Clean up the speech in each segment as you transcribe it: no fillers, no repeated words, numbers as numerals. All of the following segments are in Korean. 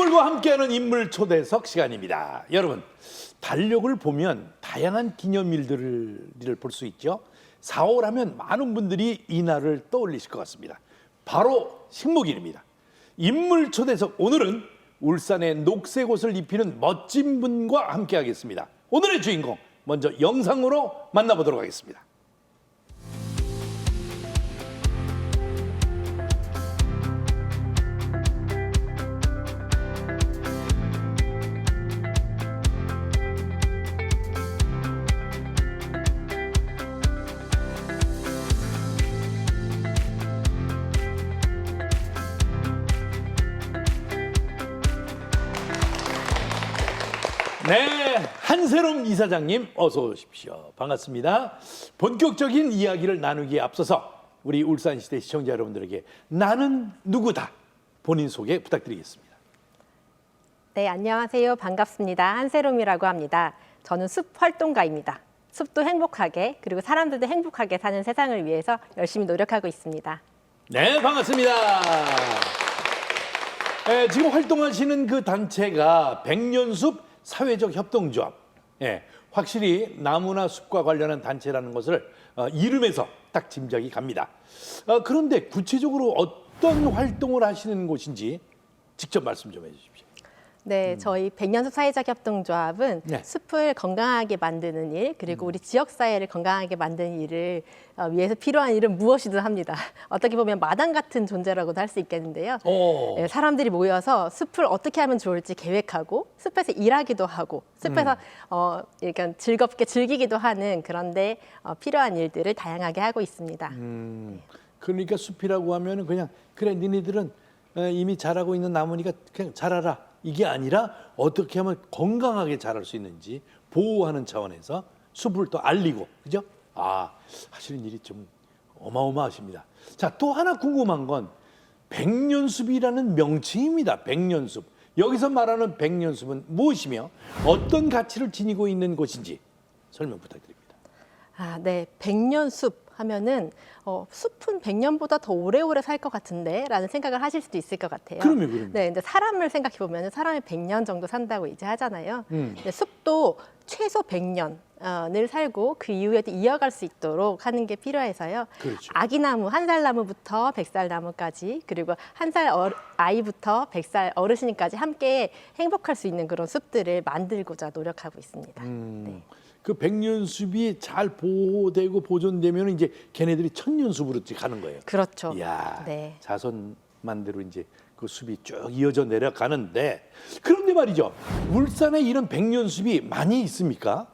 여러분들과 함께하는 인물 초대석 시간입니다. 여러분, 달력을 보면 다양한 기념일들을 볼 수 있죠. 4월 하면 많은 분들이 이 날을 떠올리실 것 같습니다. 바로 식목일입니다. 인물 초대석 오늘은 울산의 녹색 옷을 입히는 멋진 분과 함께하겠습니다. 오늘의 주인공 먼저 영상으로 만나보도록 하겠습니다. 네, 한세롬 이사장님 어서 오십시오. 반갑습니다. 본격적인 이야기를 나누기에 앞서서 우리 울산시대 시청자 여러분들에게 나는 누구다 본인 소개 부탁드리겠습니다. 네, 안녕하세요. 반갑습니다. 한세롬이라고 합니다. 저는 숲 활동가입니다. 숲도 행복하게 그리고 사람들도 행복하게 사는 세상을 위해서 열심히 노력하고 있습니다. 네, 반갑습니다. 지금 활동하시는 그 단체가 백년숲 사회적 협동조합. 확실히 나무나 숲과 관련한 단체라는 것을 이름에서 딱 짐작이 갑니다. 그런데 구체적으로 어떤 활동을 하시는 곳인지 직접 말씀 좀 해주십시오. 네, 저희 백년숲 사회적 협동조합은 네. 숲을 건강하게 만드는 일, 그리고 우리 지역사회를 건강하게 만드는 일을 위해서 필요한 일은 무엇이든 합니다. 어떻게 보면 마당 같은 존재라고도 할 수 있겠는데요. 네, 사람들이 모여서 숲을 어떻게 하면 좋을지 계획하고 숲에서 일하기도 하고 숲에서 이렇게 즐겁게 즐기기도 하는 그런데 필요한 일들을 다양하게 하고 있습니다. 그러니까 숲이라고 하면은 그냥 그래 니네들은 이미 자라고 있는 나무니까 그냥 자라라. 이게 아니라 어떻게 하면 건강하게 자랄 수 있는지 보호하는 차원에서 숲을 또 알리고, 그죠? 하시는 일이 좀 어마어마하십니다. 자, 또 하나 궁금한 건 백년숲이라는 명칭입니다. 백년숲. 여기서 말하는 백년숲은 무엇이며 어떤 가치를 지니고 있는 곳인지 설명 부탁드립니다. 네, 백년숲 하면은 숲은 100년보다 더 오래오래 살 것 같은데 라는 생각을 하실 수도 있을 것 같아요. 그럼요. 네, 근데 사람을 생각해 보면 사람이 100년 정도 산다고 이제 하잖아요. 근데 숲도 최소 100년을 살고 그 이후에도 이어갈 수 있도록 하는 게 필요해서요. 그렇죠. 아기나무, 1살 나무부터 100살 나무까지, 그리고 1살 아이부터 100살 어르신까지 함께 행복할 수 있는 그런 숲들을 만들고자 노력하고 있습니다. 네. 그 백년숲이 잘 보호되고 보존되면 이제 걔네들이 천년숲으로 가는 거예요. 그렇죠. 이야, 네. 자손만대로 이제 그 숲이 쭉 이어져 내려가는데, 그런데 말이죠, 울산에 이런 백년숲이 많이 있습니까?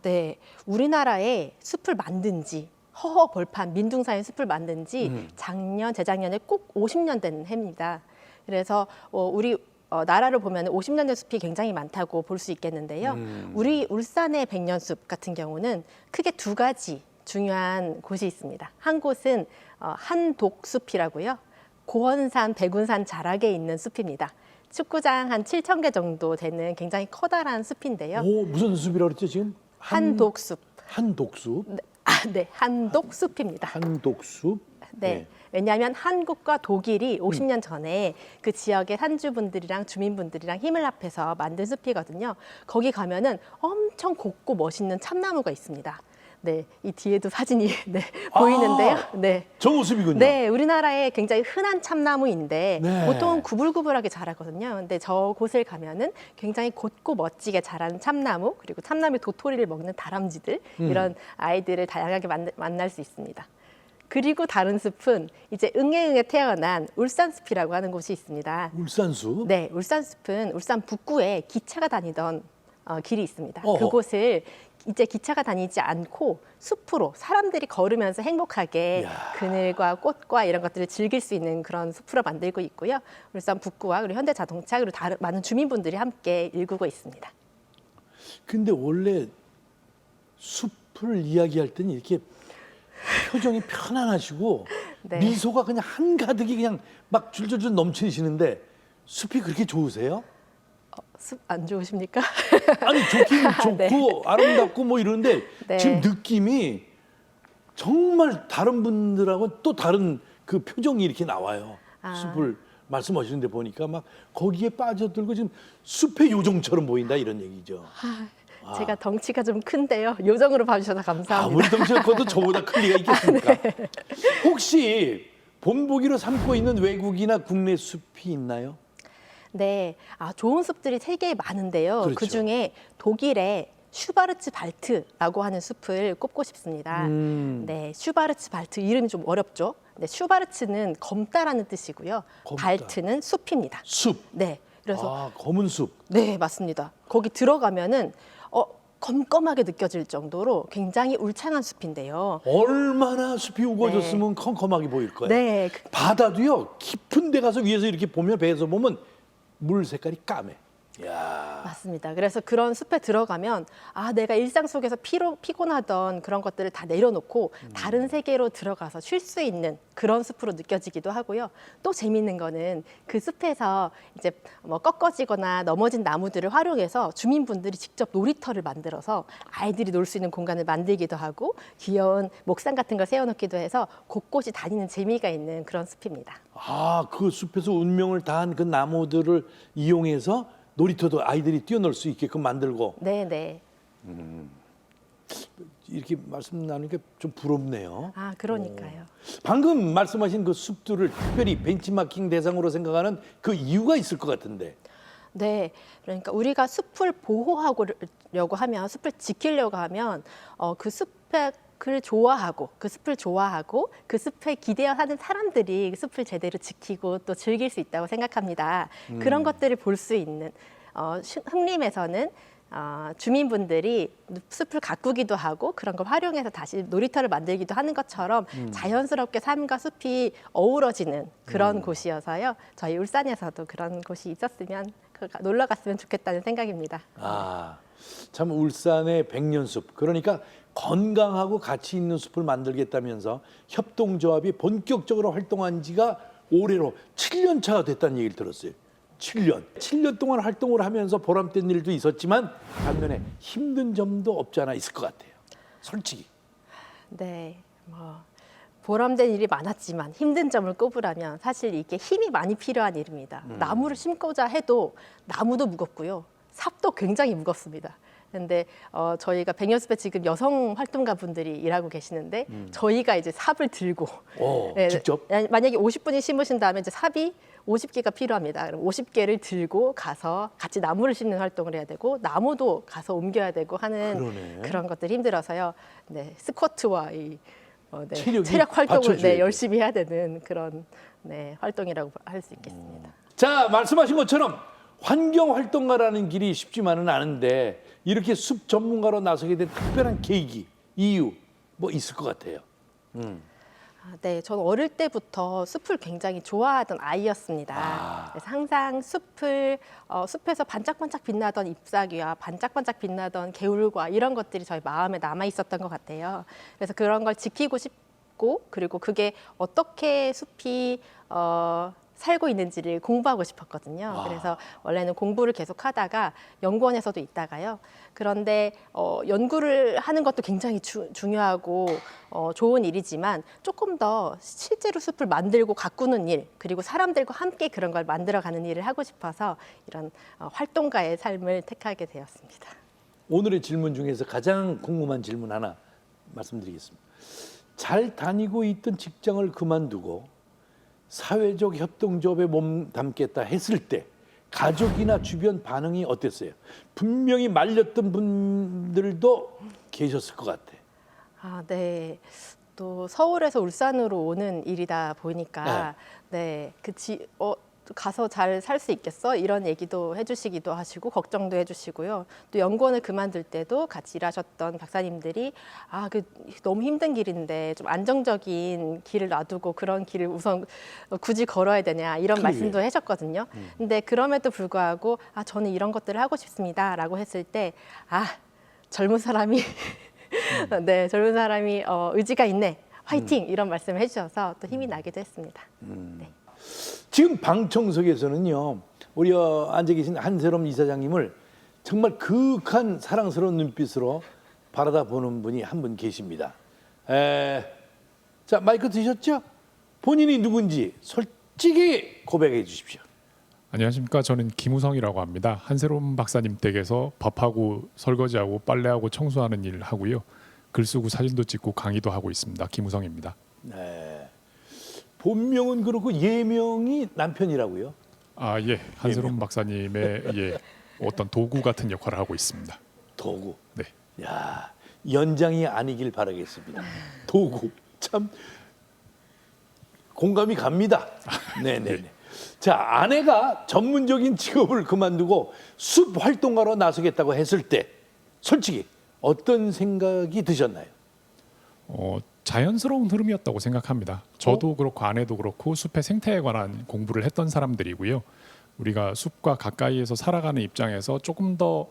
네. 우리나라에 숲을 만든 지 허허 벌판 민둥사의 숲을 만든 지 작년, 재작년에 꼭 50년 된 해입니다. 그래서 우리 나라를 보면 50년 된 숲이 굉장히 많다고 볼 수 있겠는데요. 우리 울산의 백년숲 같은 경우는 크게 두 가지 중요한 곳이 있습니다. 한 곳은 한독숲이라고요. 고원산, 백운산 자락에 있는 숲입니다. 축구장 한 7,000개 정도 되는 굉장히 커다란 숲인데요. 무슨 숲이라고 그랬죠 지금? 한독숲. 한독숲? 네, 한독숲입니다. 한독숲? 네. 왜냐하면 한국과 독일이 50년 전에 그 지역의 산주분들이랑 주민분들이랑 힘을 합해서 만든 숲이거든요. 거기 가면은 엄청 곱고 멋있는 참나무가 있습니다. 네, 이 뒤에도 사진이 보이는데요. 네. 정우숲이군요. 네, 우리나라에 굉장히 흔한 참나무인데 네. 보통은 구불구불하게 자라거든요. 근데 저 곳을 가면은 굉장히 곧고 멋지게 자라는 참나무, 그리고 참나무 도토리를 먹는 다람쥐들, 이런 아이들을 다양하게 만날 수 있습니다. 그리고 다른 숲은 이제 응애응애 태어난 울산숲이라고 하는 곳이 있습니다. 울산숲? 네, 울산숲은 울산 북구에 기차가 다니던 길이 있습니다. 어허. 그곳을 이제 기차가 다니지 않고 숲으로 사람들이 걸으면서 행복하게 이야. 그늘과 꽃과 이런 것들을 즐길 수 있는 그런 숲으로 만들고 있고요. 울산 북구와 그리고 현대자동차 그리고 다른 많은 주민분들이 함께 일구고 있습니다. 근데 원래 숲을 이야기할 때는 이렇게 표정이 편안하시고 네. 미소가 그냥 한가득이 그냥 막 줄줄줄 넘치시는데 숲이 그렇게 좋으세요? 숲 안 좋으십니까? 아니 좋긴 좋고 네. 아름답고 뭐 이러는데 네. 지금 느낌이 정말 다른 분들하고 또 다른 그 표정이 이렇게 나와요. 숲을 말씀하시는데 보니까 막 거기에 빠져들고 지금 숲의 요정처럼 보인다 이런 얘기죠. 제가 덩치가 좀 큰데요. 요정으로 봐주셔서 감사합니다. 아무리 덩치가 커도 저보다 클 리가 있겠습니까? 혹시 본보기로 삼고 있는 외국이나 국내 숲이 있나요? 네, 좋은 숲들이 세계에 많은데요. 그렇죠. 그중에 독일의 슈바르츠 발트라고 하는 숲을 꼽고 싶습니다. 네, 슈바르츠 발트 이름이 좀 어렵죠. 네, 슈바르츠는 검다라는 뜻이고요. 검다. 발트는 숲입니다. 숲. 네, 그래서 검은 숲. 네, 맞습니다. 거기 들어가면은 검검하게 느껴질 정도로 굉장히 울창한 숲인데요. 얼마나 숲이 우거졌으면 컴컴하게 보일 거예요. 네, 바다도요 깊은 데 가서 위에서 이렇게 보면 배에서 보면 물 색깔이 까매. 야. 맞습니다. 그래서 그런 숲에 들어가면 내가 일상 속에서 피곤하던 그런 것들을 다 내려놓고 다른 세계로 들어가서 쉴 수 있는 그런 숲으로 느껴지기도 하고요. 또 재미있는 거는 그 숲에서 이제 뭐 꺾어지거나 넘어진 나무들을 활용해서 주민분들이 직접 놀이터를 만들어서 아이들이 놀 수 있는 공간을 만들기도 하고 귀여운 목상 같은 걸 세워놓기도 해서 곳곳이 다니는 재미가 있는 그런 숲입니다. 그 숲에서 운명을 다한 그 나무들을 이용해서 놀이터도 아이들이 뛰어놀 수 있게끔 만들고 네. 이렇게 말씀 나누니까 좀 부럽네요. 그러니까요. 방금 말씀하신 그 숲들을 특별히 벤치마킹 대상으로 생각하는 그 이유가 있을 것 같은데. 네, 그러니까 우리가 숲을 보호하려고 하면, 숲을 지키려고 하면 그 숲을 좋아하고 그 숲에 기대하는 사람들이 그 숲을 제대로 지키고 또 즐길 수 있다고 생각합니다. 그런 것들을 볼 수 있는 흑림에서는 주민분들이 숲을 가꾸기도 하고 그런 걸 활용해서 다시 놀이터를 만들기도 하는 것처럼 자연스럽게 삶과 숲이 어우러지는 그런 곳이어서요. 저희 울산에서도 그런 곳이 있었으면 놀러 갔으면 좋겠다는 생각입니다. 참 울산의 백년숲, 그러니까 건강하고 가치 있는 숲을 만들겠다면서 협동조합이 본격적으로 활동한 지가 올해로 7년 차가 됐다는 얘기를 들었어요. 7년 동안 활동을 하면서 보람된 일도 있었지만 반면에 힘든 점도 없지 않아 있을 것 같아요. 솔직히. 네, 보람된 일이 많았지만 힘든 점을 꼽으라면 사실 이게 힘이 많이 필요한 일입니다. 나무를 심고자 해도 나무도 무겁고요. 삽도 굉장히 무겁습니다. 근데 저희가 백년숲에 지금 여성 활동가 분들이 일하고 계시는데 저희가 이제 삽을 들고 직접? 만약에 50분이 심으신 다음에 이제 삽이 50개가 필요합니다. 그럼 50개를 들고 가서 같이 나무를 심는 활동을 해야 되고 나무도 가서 옮겨야 되고 하는 그러네. 그런 것들이 힘들어서요. 네, 스쿼트와 체력 활동을 받쳐줘야 돼. 열심히 해야 되는 그런 활동이라고 할 수 있겠습니다. 자, 말씀하신 것처럼 환경활동가라는 길이 쉽지만은 않은데 이렇게 숲 전문가로 나서게 된 특별한 계기, 이유 뭐 있을 것 같아요. 네, 저는 어릴 때부터 숲을 굉장히 좋아하던 아이였습니다. 그래서 항상 숲에서 반짝반짝 빛나던 잎사귀와 반짝반짝 빛나던 개울과 이런 것들이 저희 마음에 남아 있었던 것 같아요. 그래서 그런 걸 지키고 싶고 그리고 그게 어떻게 숲이 살고 있는지를 공부하고 싶었거든요. 그래서 원래는 공부를 계속 하다가 연구원에서도 있다가요. 그런데 연구를 하는 것도 굉장히 중요하고 좋은 일이지만 조금 더 실제로 숲을 만들고 가꾸는 일, 그리고 사람들과 함께 그런 걸 만들어가는 일을 하고 싶어서 이런 활동가의 삶을 택하게 되었습니다. 오늘의 질문 중에서 가장 궁금한 질문 하나 말씀드리겠습니다. 잘 다니고 있던 직장을 그만두고 사회적 협동조합에 몸담겠다 했을 때 가족이나 주변 반응이 어땠어요? 분명히 말렸던 분들도 계셨을 것 같아. 네. 또 서울에서 울산으로 오는 일이다 보니까 가서 잘 살 수 있겠어? 이런 얘기도 해주시기도 하시고 걱정도 해주시고요. 또 연구원을 그만둘 때도 같이 일하셨던 박사님들이 너무 힘든 길인데 좀 안정적인 길을 놔두고 그런 길을 우선 굳이 걸어야 되냐 이런 말씀도 하셨거든요. 근데 그럼에도 불구하고 저는 이런 것들을 하고 싶습니다라고 했을 때 젊은 사람이 젊은 사람이 의지가 있네. 화이팅! 이런 말씀을 해주셔서 또 힘이 나기도 했습니다. 네. 지금 방청석에서는요, 우리 앉아 계신 한세롬 이사장님을 정말 그윽한 사랑스러운 눈빛으로 바라다 보는 분이 한 분 계십니다. 자, 마이크 드셨죠? 본인이 누군지 솔직히 고백해 주십시오. 안녕하십니까. 저는 김우성이라고 합니다. 한세롬 박사님 댁에서 밥하고 설거지하고 빨래하고 청소하는 일 하고요. 글 쓰고 사진도 찍고 강의도 하고 있습니다. 김우성입니다. 네. 본명은 그렇고 예명이 남편이라고요? 아, 예. 한세롬 박사님의 예, 어떤 도구 같은 역할을 하고 있습니다. 도구. 네. 야, 연장이 아니길 바라겠습니다. 도구. 참 공감이 갑니다. 네네네. 자, 아내가 전문적인 직업을 그만두고 숲 활동가로 나서겠다고 했을 때 솔직히 어떤 생각이 드셨나요? 자연스러운 흐름이었다고 생각합니다. 저도 그렇고 아내도 그렇고 숲의 생태에 관한 공부를 했던 사람들이고요. 우리가 숲과 가까이에서 살아가는 입장에서 조금 더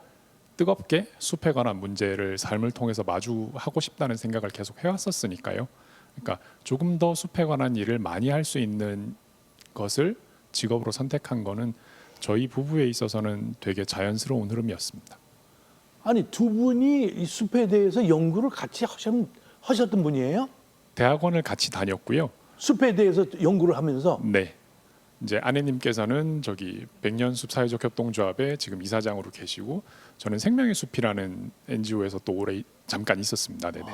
뜨겁게 숲에 관한 문제를 삶을 통해서 마주하고 싶다는 생각을 계속 해왔었으니까요. 그러니까 조금 더 숲에 관한 일을 많이 할 수 있는 것을 직업으로 선택한 거는 저희 부부에 있어서는 되게 자연스러운 흐름이었습니다. 아니, 두 분이 이 숲에 대해서 연구를 같이 하셨던 분이에요? 대학원을 같이 다녔고요. 숲에 대해서 연구를 하면서 네. 이제 아내님께서는 저기 백년숲 사회적 협동조합의 지금 이사장으로 계시고 저는 생명의 숲이라는 NGO에서 또 오래 잠깐 있었습니다. 네네.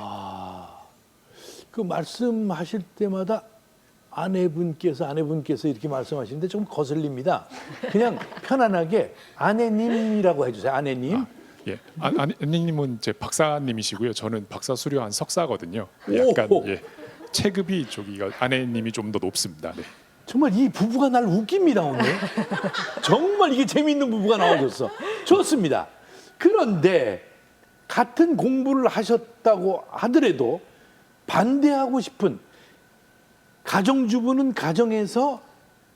그 말씀하실 때마다 아내분께서 이렇게 말씀하시는데 좀 거슬립니다. 그냥 편안하게 아내님이라고 해주세요. 아내님. 예, 아내님은 제 박사님이시고요. 저는 박사 수료한 석사거든요. 오! 약간 예, 체급이 저기가 아내님이 좀 더 높습니다. 네. 정말 이 부부가 날 웃깁니다 오늘. 정말 이게 재미있는 부부가 나와줬어. 좋습니다. 그런데 같은 공부를 하셨다고 하더라도 반대하고 싶은 가정주부는 가정에서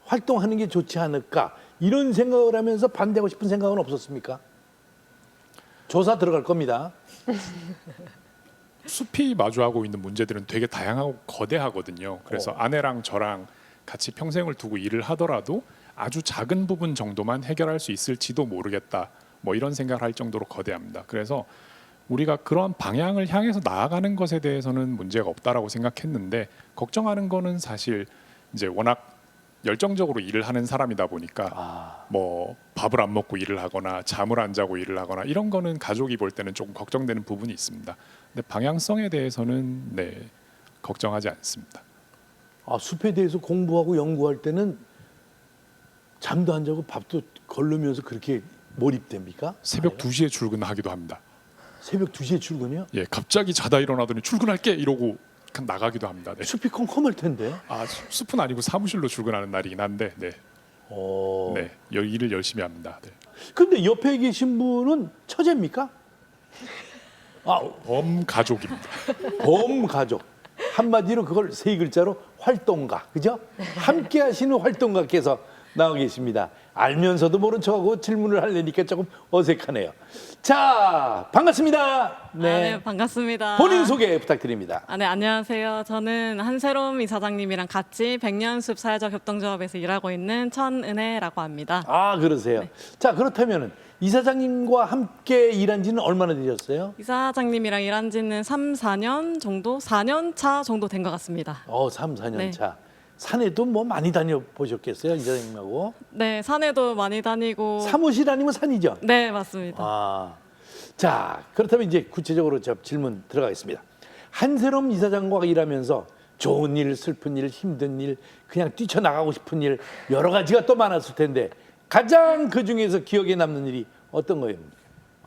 활동하는 게 좋지 않을까 이런 생각을 하면서 반대하고 싶은 생각은 없었습니까? 조사 들어갈 겁니다. 숲이 마주하고 있는 문제들은 되게 다양하고 거대하거든요. 그래서 아내랑 저랑 같이 평생을 두고 일을 하더라도 아주 작은 부분 정도만 해결할 수 있을지도 모르겠다. 뭐 이런 생각을 할 정도로 거대합니다. 그래서 우리가 그런 방향을 향해서 나아가는 것에 대해서는 문제가 없다라고 생각했는데 걱정하는 거는 사실 이제 워낙 열정적으로 일을 하는 사람이다 보니까 뭐 밥을 안 먹고 일을 하거나 잠을 안 자고 일을 하거나 이런 거는 가족이 볼 때는 조금 걱정되는 부분이 있습니다. 근데 방향성에 대해서는 네, 걱정하지 않습니다. 숲에 대해서 공부하고 연구할 때는 잠도 안 자고 밥도 걸르면서 그렇게 몰입됩니까? 새벽 2시에 출근하기도 합니다. 새벽 2시에 출근이요? 예, 갑자기 자다 일어나더니 출근할게 이러고 그냥 나가기도 합니다. 네. 숲이 컴컴할 텐데. 숲은 아니고 사무실로 출근하는 날이긴 한데, 네, 네, 일을 열심히 합니다. 네. 근데 옆에 계신 분은 처제입니까? 범가족입니다. 범가족. 한마디로 그걸 세 글자로 활동가, 그죠? 함께 하시는 활동가께서 나와 계십니다. 알면서도 모른 척하고 질문을 하려니까 조금 어색하네요. 자, 반갑습니다. 네, 반갑습니다. 본인 소개 부탁드립니다. 네, 안녕하세요. 저는 한세롬 이사장님이랑 같이 백년숲 사회적 협동조합에서 일하고 있는 천은혜라고 합니다. 그러세요. 네. 자, 그렇다면 이사장님과 함께 일한 지는 얼마나 되셨어요? 이사장님이랑 일한 지는 3, 4년 정도? 4년 차 정도 된 것 같습니다. 3, 4년 네. 차. 산에도 뭐 많이 다녀보셨겠어요, 이사장님하고? 네, 산에도 많이 다니고. 사무실 아니면 산이죠? 네, 맞습니다. 자, 그렇다면 이제 구체적으로 저 질문 들어가겠습니다. 한세롬 이사장과 일하면서 좋은 일, 슬픈 일, 힘든 일, 그냥 뛰쳐나가고 싶은 일 여러 가지가 또 많았을 텐데 가장 그 중에서 기억에 남는 일이 어떤 거예요?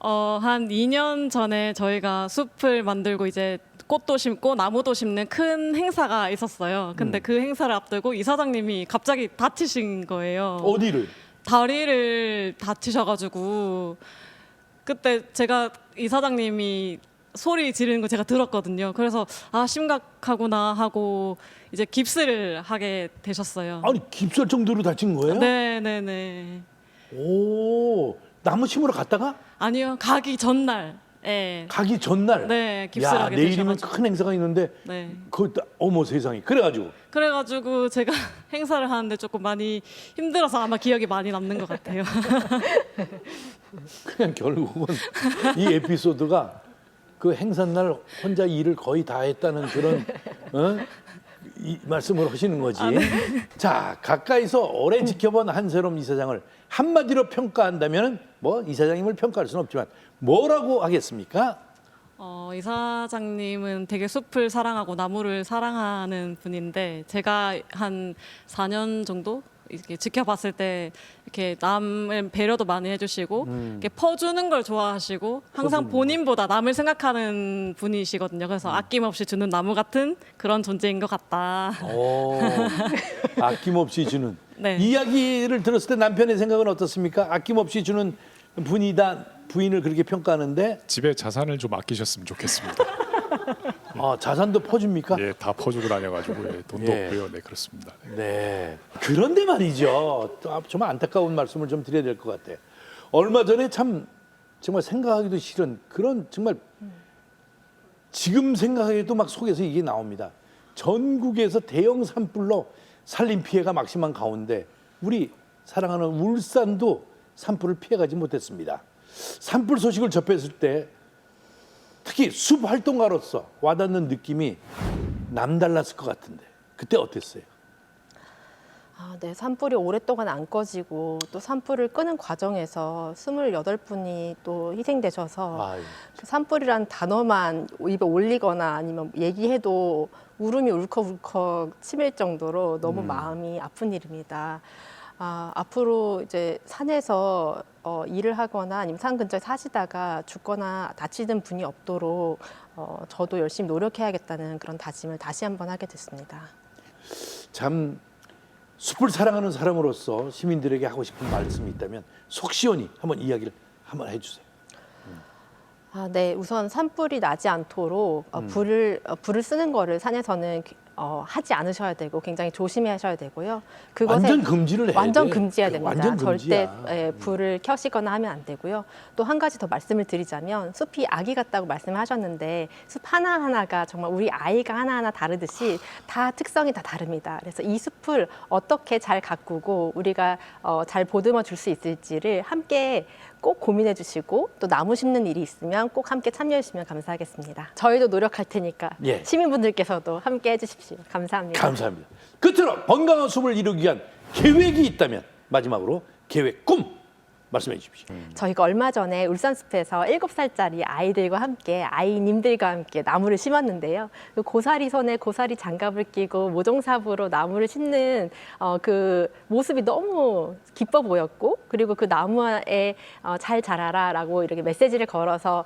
한 2년 전에 저희가 숲을 만들고 이제 꽃도 심고 나무도 심는 큰 행사가 있었어요. 근데 그 행사를 앞두고 이사장님이 갑자기 다치신 거예요. 어디를? 다리를 다치셔가지고 그때 제가 이사장님이 소리 지르는 거 제가 들었거든요. 그래서 심각하구나 하고 이제 깁스를 하게 되셨어요. 아니, 깁스할 정도로 다친 거예요? 네네네. 나무 심으러 갔다가? 아니요, 가기 전날. 네. 가기 전날? 네, 깁스를 하게 내일이면 되셔가지고. 큰 행사가 있는데 네. 어머 세상에. 그래가지고 제가 행사를 하는데 조금 많이 힘들어서 아마 기억이 많이 남는 것 같아요. 그냥 결국은 이 에피소드가 그 행사 날 혼자 일을 거의 다 했다는 그런 이 말씀을 하시는 거지. 자, 가까이서 오래 지켜본 한세롬 이사장을 한마디로 평가한다면 뭐 이사장님을 평가할 수는 없지만 뭐라고 하겠습니까? 이사장님은 되게 숲을 사랑하고 나무를 사랑하는 분인데 제가 한 4년 정도 이렇게 지켜봤을 때 이렇게 남을 배려도 많이 해주시고 이렇게 퍼주는 걸 좋아하시고 항상 퍼주는 본인보다 남을 생각하는 분이시거든요. 그래서 아낌없이 주는 나무 같은 그런 존재인 것 같다. 오, 아낌없이 주는. 네. 이야기를 들었을 때 남편의 생각은 어떻습니까? 아낌없이 주는 분이다. 부인을 그렇게 평가하는데 집에 자산을 좀 아끼셨으면 좋겠습니다. 자산도 퍼줍니까? 예, 다 퍼주고 다녀가지고 돈도 예. 없고요. 네, 그렇습니다. 네. 네. 그런데 말이죠. 좀 안타까운 말씀을 좀 드려야 될 것 같아요. 얼마 전에 참 정말 생각하기도 싫은 그런 정말 지금 생각해도 막 속에서 이게 나옵니다. 전국에서 대형 산불로 산림 피해가 막심한 가운데 우리 사랑하는 울산도 산불을 피해가지 못했습니다. 산불 소식을 접했을 때 특히 숲 활동가로서 와닿는 느낌이 남달랐을 것 같은데 그때 어땠어요? 네, 산불이 오랫동안 안 꺼지고 또 산불을 끄는 과정에서 28분이 또 희생되셔서 아유. 그 산불이란 단어만 입에 올리거나 아니면 얘기해도 울음이 울컥울컥 치밀 정도로 너무 마음이 아픈 일입니다. 앞으로 이제 산에서 일을 하거나 아니면 산 근처에 사시다가 죽거나 다치는 분이 없도록 저도 열심히 노력해야겠다는 그런 다짐을 다시 한번 하게 됐습니다. 참 숲을 사랑하는 사람으로서 시민들에게 하고 싶은 말씀이 있다면 속 시원히 한번 이야기를 한번 해주세요. 네, 우선 산불이 나지 않도록 불을 쓰는 거를 산에서는 하지 않으셔야 되고 굉장히 조심하셔야 되고요. 완전 금지를 해야 완전 돼. 금지해야 됩니다. 완전 금지야. 절대 불을 켜시거나 하면 안 되고요. 또 한 가지 더 말씀을 드리자면 숲이 아기 같다고 말씀하셨는데 숲 하나하나가 정말 우리 아이가 하나하나 다르듯이 다 특성이 다 다릅니다. 그래서 이 숲을 어떻게 잘 가꾸고 우리가 잘 보듬어 줄 수 있을지를 함께 꼭 고민해 주시고 또 나무 심는 일이 있으면 꼭 함께 참여해 주시면 감사하겠습니다. 저희도 노력할 테니까 예. 시민분들께서도 함께 해주십시오. 감사합니다. 감사합니다. 끝으로 건강한 숲을 이루기 위한 계획이 있다면 마지막으로 계획 꿈 말씀해 주십시오. 저희가 얼마 전에 울산숲에서 7살짜리 아이들과 함께 아이님들과 함께 나무를 심었는데요. 그 고사리 손에 고사리 장갑을 끼고 모종삽으로 나무를 심는 그 모습이 너무 기뻐 보였고 그리고 그 나무에 잘 자라라라고 이렇게 메시지를 걸어서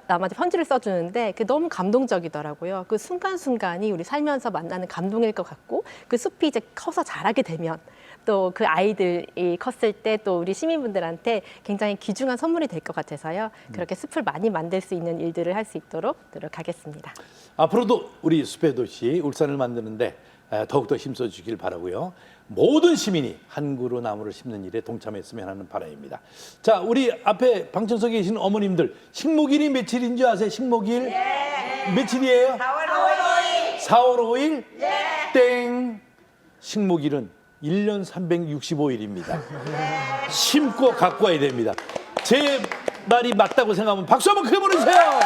남한테 편지를 써주는데 그 너무 감동적이더라고요. 그 순간순간이 우리 살면서 만나는 감동일 것 같고 그 숲이 이제 커서 자라게 되면 또 그 아이들이 컸을 때 또 우리 시민분들한테 굉장히 귀중한 선물이 될 것 같아서요. 그렇게 숲을 많이 만들 수 있는 일들을 할 수 있도록 노력하겠습니다. 앞으로도 우리 숲의 도시 울산을 만드는데 더욱더 힘써주길 바라고요. 모든 시민이 한 그루 나무를 심는 일에 동참했으면 하는 바람입니다. 자, 우리 앞에 방청석에 계신 어머님들 식목일이 며칠인 줄 아세요? 식목일? 예. 며칠이에요? 4월 5일. 4월 5일? 예. 땡! 식목일은 1년 365일입니다. 심고 가꿔야 됩니다. 제 말이 맞다고 생각하면 박수 한번 크게 보내주세요.